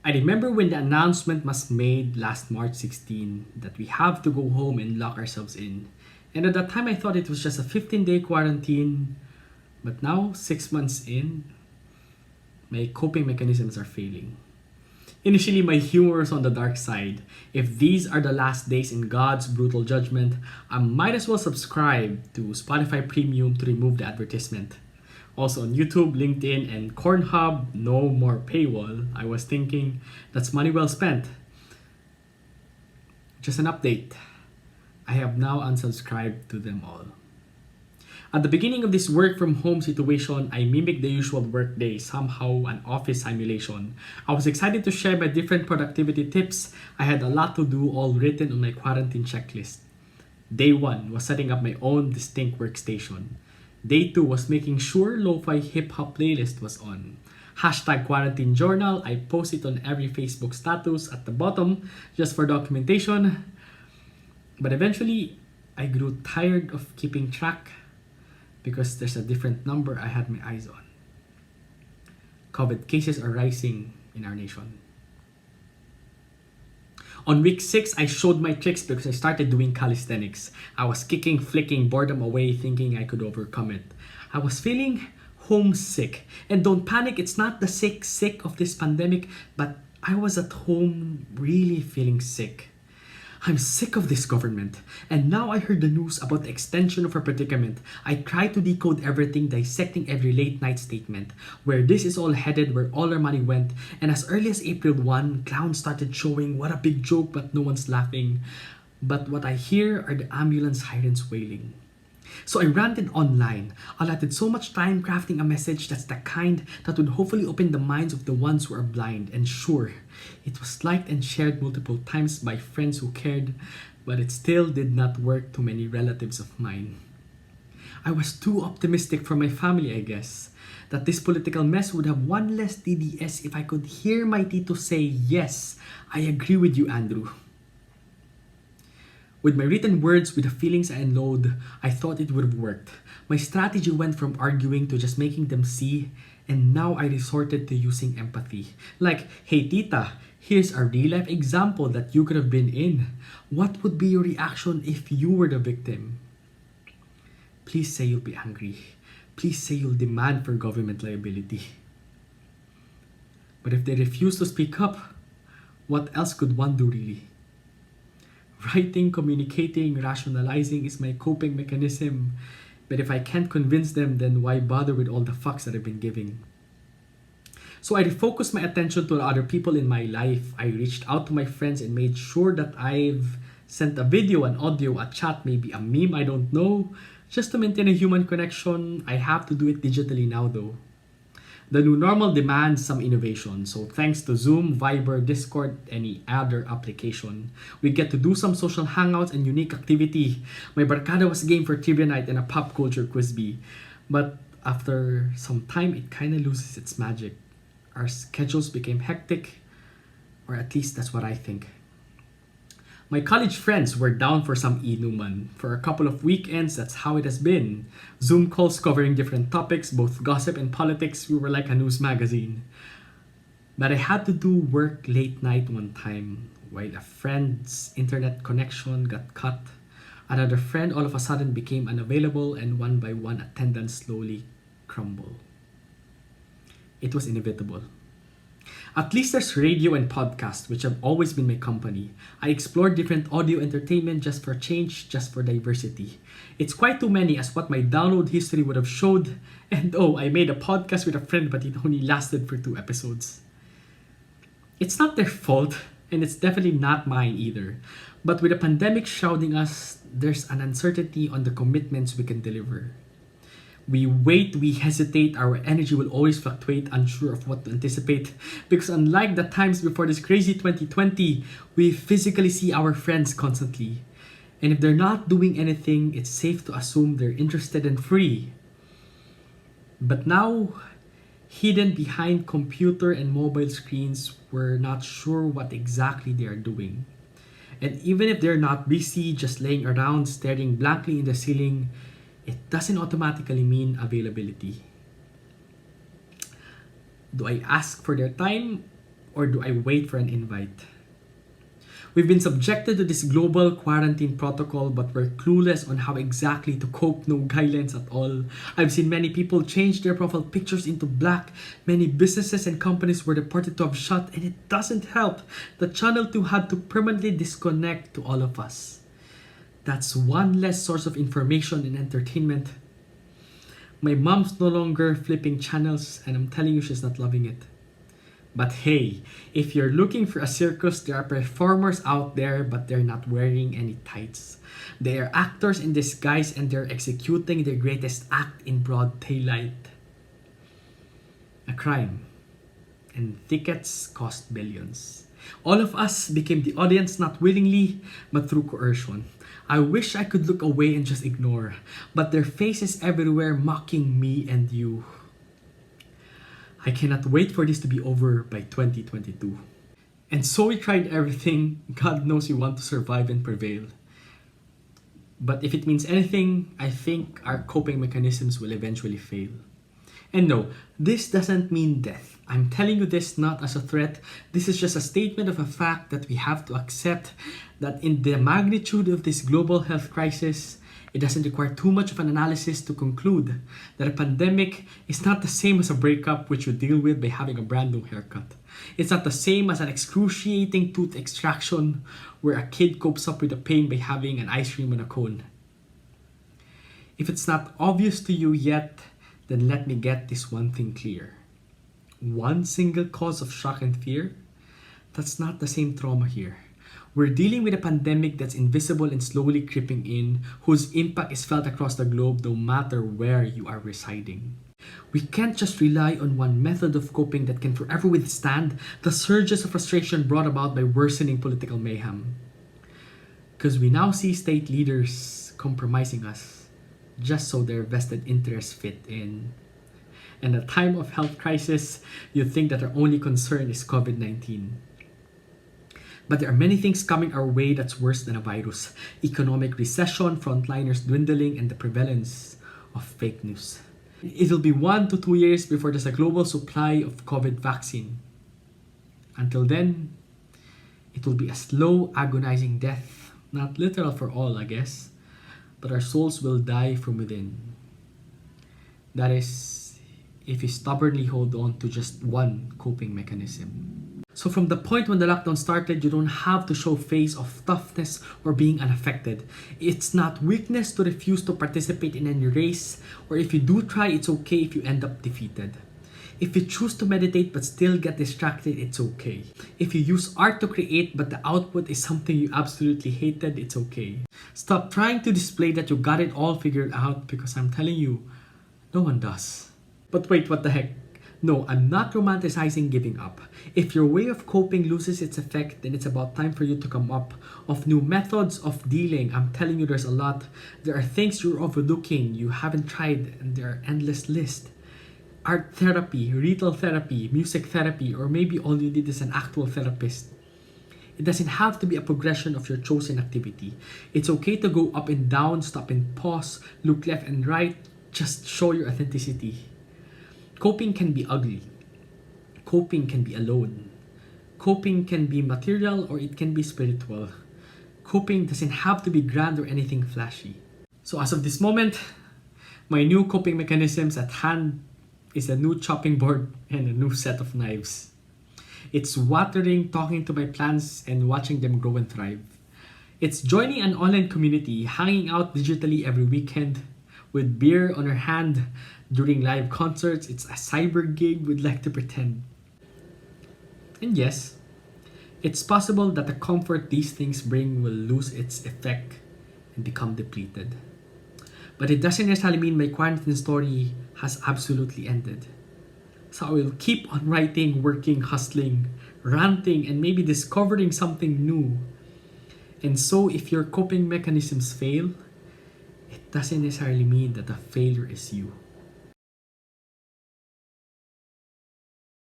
I remember when the announcement was made last March 16 that we have to go home and lock ourselves in. And at that time, I thought it was just a 15-day quarantine. But now, 6 months in, my coping mechanisms are failing. Initially, my humor was on the dark side. If these are the last days in God's brutal judgment, I might as well subscribe to Spotify Premium to remove the advertisement. Also on YouTube, LinkedIn, and Cornhub, no more paywall. I was thinking, that's money well spent. Just an update. I have now unsubscribed to them all. At the beginning of this work from home situation, I mimicked the usual workday, somehow an office simulation. I was excited to share my different productivity tips. I had a lot to do, all written on my quarantine checklist. Day 1 was setting up my own distinct workstation. Day 2 was making sure lo-fi hip-hop playlist was on. Hashtag quarantine journal, I post it on every Facebook status at the bottom just for documentation. But eventually, I grew tired of keeping track because there's a different number I had my eyes on. COVID cases are rising in our nation. On week 6, I showed my tricks because I started doing calisthenics. I was kicking, flicking boredom away, thinking I could overcome it. I was feeling homesick. And don't panic, it's not the sick of this pandemic, but I was at home really feeling sick. I'm sick of this government. And now I heard the news about the extension of our predicament. I tried to decode everything, dissecting every late night statement. Where this is all headed, where all our money went. And as early as April 1, clowns started showing what a big joke, but no one's laughing. But what I hear are the ambulance sirens wailing. So I ranted online, allotted so much time crafting a message that's the kind that would hopefully open the minds of the ones who are blind. And sure, it was liked and shared multiple times by friends who cared, but it still did not work to many relatives of mine. I was too optimistic for my family, I guess, that this political mess would have one less DDS if I could hear my tito say, yes, I agree with you, Andrew. With my written words, with the feelings I unload, I thought it would have worked. My strategy went from arguing to just making them see, and now I resorted to using empathy. Like, hey tita, here's a real-life example that you could have been in. What would be your reaction if you were the victim? Please say you'll be angry. Please say you'll demand for government liability. But if they refuse to speak up, what else could one do really? Writing, communicating, rationalizing is my coping mechanism. But if I can't convince them, then why bother with all the fucks that I've been giving? So I refocused my attention to other people in my life. I reached out to my friends and made sure that I've sent a video, an audio, a chat, maybe a meme, I don't know. Just to maintain a human connection, I have to do it digitally now though. The new normal demands some innovation. So thanks to Zoom, Viber, Discord, any other application, we get to do some social hangouts and unique activity. My barkada was game for trivia night and a pop culture quiz bee. But after some time, it kind of loses its magic. Our schedules became hectic, or at least that's what I think. My college friends were down for some inuman. For a couple of weekends, that's how it has been. Zoom calls covering different topics, both gossip and politics. We were like a news magazine. But I had to do work late night one time while a friend's internet connection got cut. Another friend all of a sudden became unavailable, and one by one attendance slowly crumbled. It was inevitable. At least there's radio and podcast, which have always been my company. I explored different audio entertainment just for change, just for diversity. It's quite too many as what my download history would have showed. And oh, I made a podcast with a friend but it only lasted for 2 episodes. It's not their fault, and it's definitely not mine either. But with the pandemic shrouding us, there's an uncertainty on the commitments we can deliver. We wait, we hesitate, our energy will always fluctuate, unsure of what to anticipate. Because unlike the times before this crazy 2020, we physically see our friends constantly. And if they're not doing anything, it's safe to assume they're interested and free. But now, hidden behind computer and mobile screens, we're not sure what exactly they are doing. And even if they're not busy, just laying around, staring blankly in the ceiling, it doesn't automatically mean availability. Do I ask for their time? or do I wait for an invite? We've been subjected to this global quarantine protocol, but we're clueless on how exactly to cope, no guidelines at all. I've seen many people change their profile pictures into black. Many businesses and companies were reported to have shut, and it doesn't help that Channel 2 had to permanently disconnect to all of us. That's one less source of information and entertainment. My mom's no longer flipping channels, and I'm telling you she's not loving it. But hey, if you're looking for a circus, there are performers out there, but they're not wearing any tights. They are actors in disguise and they're executing their greatest act in broad daylight. A crime. And tickets cost billions. All of us became the audience not willingly, but through coercion. I wish I could look away and just ignore, but their faces everywhere mocking me and you. I cannot wait for this to be over by 2022. And so we tried everything. God knows we want to survive and prevail. But if it means anything, I think our coping mechanisms will eventually fail. And no, this doesn't mean death. I'm telling you this not as a threat. This is just a statement of a fact that we have to accept that in the magnitude of this global health crisis, it doesn't require too much of an analysis to conclude that a pandemic is not the same as a breakup which you deal with by having a brand new haircut. It's not the same as an excruciating tooth extraction where a kid copes up with the pain by having an ice cream on a cone. If it's not obvious to you yet, then let me get this one thing clear. One single cause of shock and fear? That's not the same trauma here. We're dealing with a pandemic that's invisible and slowly creeping in, whose impact is felt across the globe no matter where you are residing. We can't just rely on one method of coping that can forever withstand the surges of frustration brought about by worsening political mayhem. Because we now see state leaders compromising us just so their vested interests fit in. And at a time of health crisis, you think that our only concern is COVID-19. But there are many things coming our way that's worse than a virus. Economic recession, frontliners dwindling, and the prevalence of fake news. It'll be 1 to 2 years before there's a global supply of COVID vaccine. Until then, it will be a slow, agonizing death. Not literal for all, I guess. But our souls will die from within. That is, if we stubbornly hold on to just one coping mechanism. So from the point when the lockdown started, you don't have to show face of toughness or being unaffected. It's not weakness to refuse to participate in any race, or if you do try, it's okay if you end up defeated. If you choose to meditate but still get distracted, it's okay. If you use art to create but the output is something you absolutely hated, it's okay. Stop trying to display that you got it all figured out, because I'm telling you, no one does. But wait, what the heck? No, I'm not romanticizing giving up. If your way of coping loses its effect, then it's about time for you to come up of new methods of dealing. I'm telling you, there's a lot. There are things you're overlooking, you haven't tried, and there are endless lists. Art therapy, retail therapy, music therapy, or maybe all you need is an actual therapist. It doesn't have to be a progression of your chosen activity. It's okay to go up and down, stop and pause, look left and right, just show your authenticity. Coping can be ugly. Coping can be alone. Coping can be material or it can be spiritual. Coping doesn't have to be grand or anything flashy. So as of this moment, my new coping mechanisms at hand is a new chopping board and a new set of knives. It's watering, talking to my plants, and watching them grow and thrive. It's joining an online community, hanging out digitally every weekend, with beer on our hand during live concerts. It's a cyber gig we'd like to pretend. And yes, it's possible that the comfort these things bring will lose its effect and become depleted. But it doesn't necessarily mean my quarantine story has absolutely ended. So I will keep on writing, working, hustling, ranting, and maybe discovering something new. And so if your coping mechanisms fail, it doesn't necessarily mean that the failure is you.